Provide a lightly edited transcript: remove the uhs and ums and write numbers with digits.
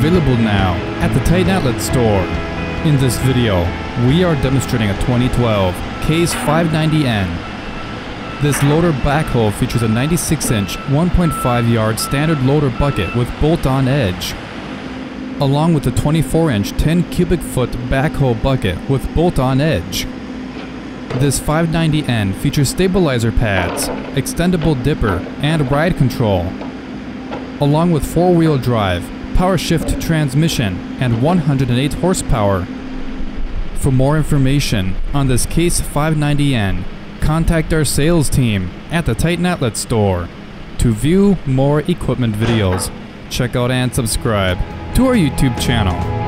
available now at the Titan Outlet store. In this video, we are demonstrating a 2012 Case 590N. This loader backhoe features a 96-inch, 1.5-yard standard loader bucket with bolt-on edge, along with a 24-inch, 10-cubic-foot backhoe bucket with bolt-on edge. This 590N features stabilizer pads, extendable dipper, and ride control, along with 4-wheel drive, Powershift transmission, and 108 horsepower. For more information on this Case 590N, contact our sales team at the Titan Outlet store. To view more equipment videos, check out and subscribe to our YouTube channel.